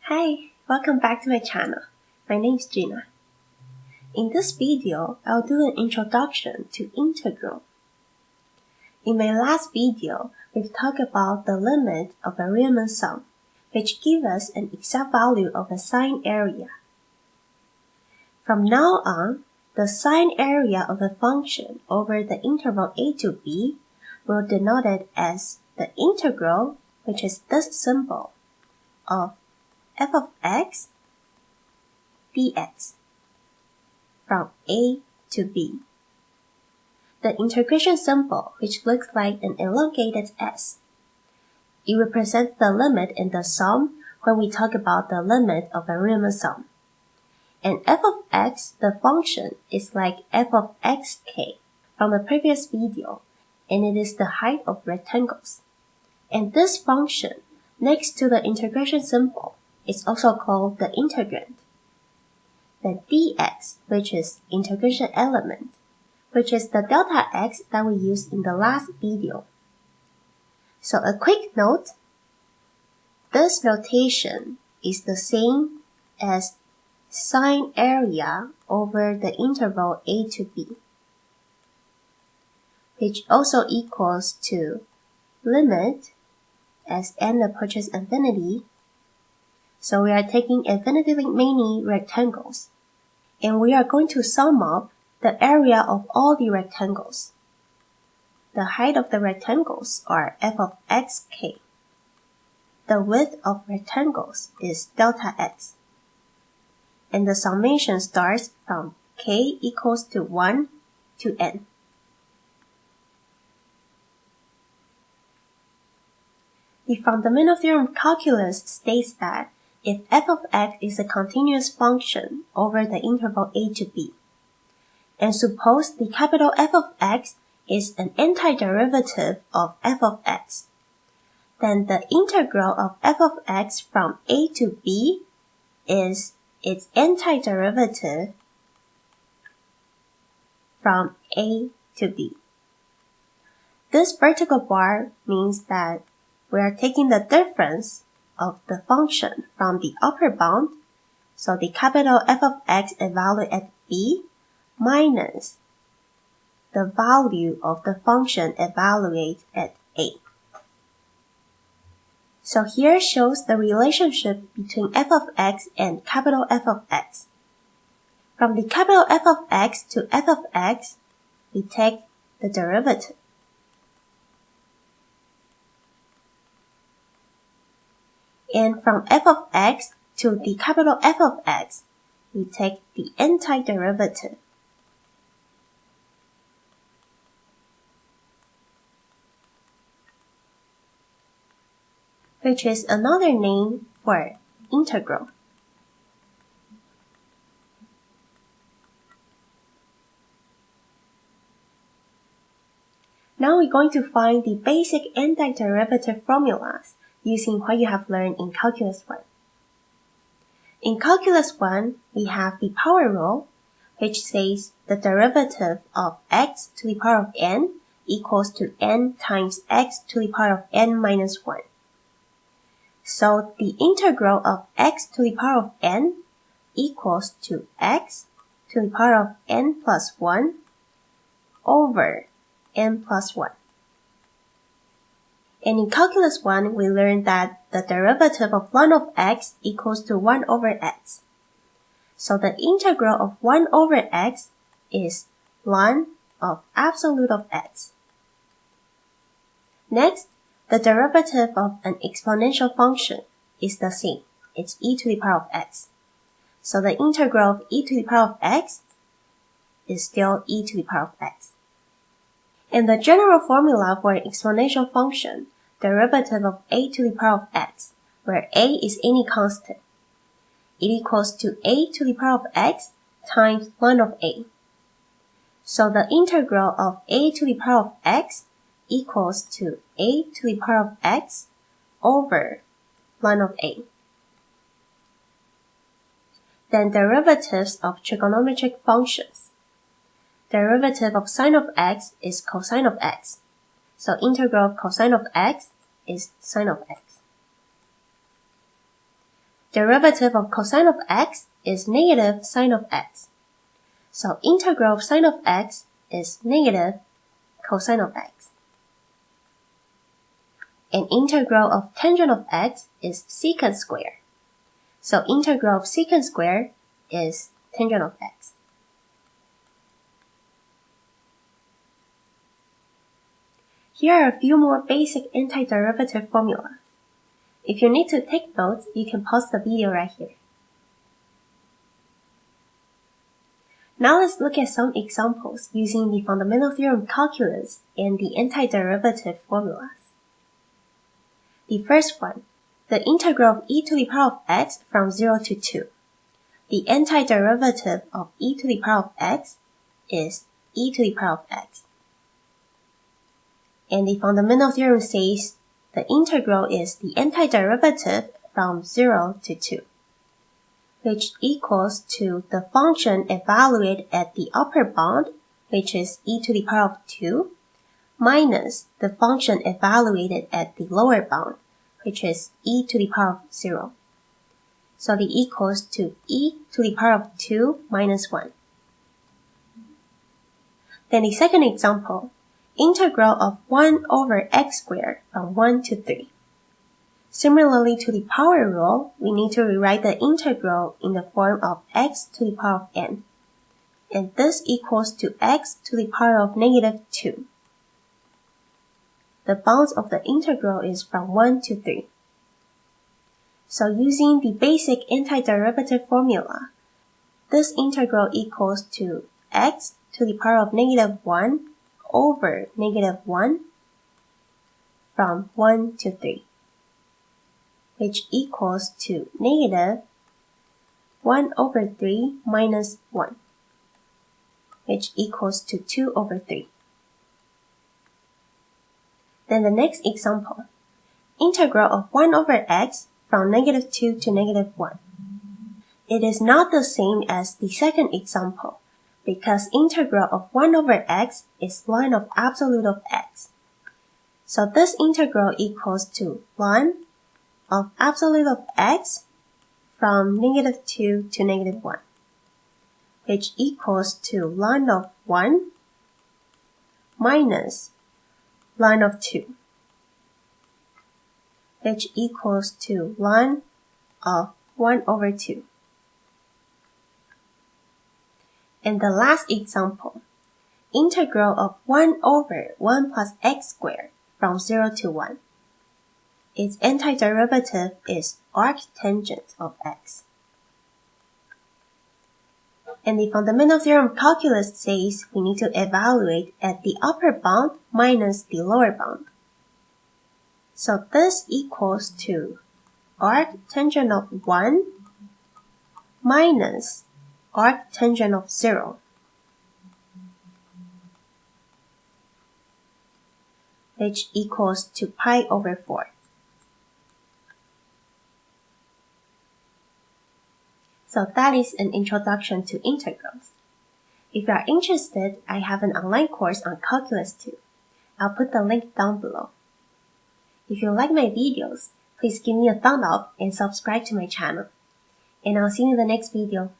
Hi, welcome back to my channel. My name is Gina. In this video, I'll do an introduction to integral. In my last video, we've talked about the limit of a Riemann sum, which gives us an exact value of a sine area. From now on, the sine area of a function over the interval a to b will denote it as the integral, which is this symbol, of f of x dx from a to b. The integration symbol, which looks like an elongated s, it represents the limit in the sum when we talk about the limit of a Riemann sum. And f of x, the function, is like f of xk from the previous video, and it is the height of rectangles. And this function, next to the integration symbol, is also called the integrand. The dx, which is integration element, which is the delta x that we used in the last video. So a quick note, this notation is the same as sine area over the interval a to b, which also equals to limit as n approaches infinity. So we are taking infinitely many rectangles, and we are going to sum up the area of all the rectangles. The height of the rectangles are f of xk. The width of rectangles is delta x. And the summation starts from k equals to 1 to n. The fundamental theorem of calculus states that if f of x is a continuous function over the interval a to b, and suppose the capital F of x is an antiderivative of f of x, then the integral of f of x from a to b is its antiderivative from a to b. This vertical bar means that we are taking the difference of the function from the upper bound, so the capital F of x evaluated at b, minus the value of the function evaluated at a. So here shows the relationship between f of x and capital F of x. From the capital F of x to f of x, we take the derivative. And from f of x to the capital F of x, we take the antiderivative. Which is another name for integral. Now we're going to find the basic antiderivative formulas using what you have learned in Calculus 1. In Calculus 1, we have the power rule, which says the derivative of x to the power of n equals to n times x to the power of n minus 1. So the integral of x to the power of n equals to x to the power of n plus 1 over n plus 1. And in Calculus 1, we learned that the derivative of ln of x equals to 1 over x. So the integral of 1 over x is ln of absolute of x. Next, the derivative of an exponential function is the same. It's e to the power of x. So the integral of e to the power of x is still e to the power of x. And the general formula for an exponential function, derivative of a to the power of x, where a is any constant, it equals to a to the power of x times ln of a. So the integral of a to the power of x equals to a to the power of x over ln of a. Then derivatives of trigonometric functions. Derivative of sine of x is cosine of x. So integral of cosine of x is sine of x. Derivative of cosine of x is negative sine of x. So integral of sine of x is negative cosine of x. And integral of tangent of x is secant squared. So integral of secant squared is tangent of x. Here are a few more basic antiderivative formulas. If you need to take notes, you can pause the video right here. Now let's look at some examples using the fundamental theorem of calculus and the antiderivative formulas. The first one, the integral of e to the power of x from 0 to 2. The antiderivative of e to the power of x is e to the power of x. And the fundamental theorem says the integral is the antiderivative from 0 to 2, which equals to the function evaluated at the upper bound, which is e to the power of 2, minus the function evaluated at the lower bound, which is e to the power of 0. So the equals to e to the power of 2 minus 1. Then the second example, integral of 1 over x squared from 1 to 3. Similarly to the power rule, we need to rewrite the integral in the form of x to the power of n. And this equals to x to the power of negative 2. The bounds of the integral is from 1 to 3. So using the basic antiderivative formula, this integral equals to x to the power of negative 1 over negative 1 from 1 to 3, which equals to negative 1 over 3 minus 1, which equals to 2 over 3. Then the next example, integral of 1 over x from negative 2 to negative 1. It is not the same as the second example, because integral of 1 over x is ln of absolute of x. So this integral equals to ln of absolute of x from negative 2 to negative 1, which equals to ln of 1 minus ln of 2, which equals to ln of 1 over 2. And the last example, integral of 1 over 1 plus x squared from 0 to 1. Its antiderivative is arctangent of x. And the fundamental theorem of calculus says we need to evaluate at the upper bound minus the lower bound. So this equals to arctangent of 1 minus arctangent of 0, which equals to pi over 4. So that is an introduction to integrals. If you are interested, I have an online course on calculus too. I'll put the link down below. If you like my videos, please give me a thumb up and subscribe to my channel. And I'll see you in the next video.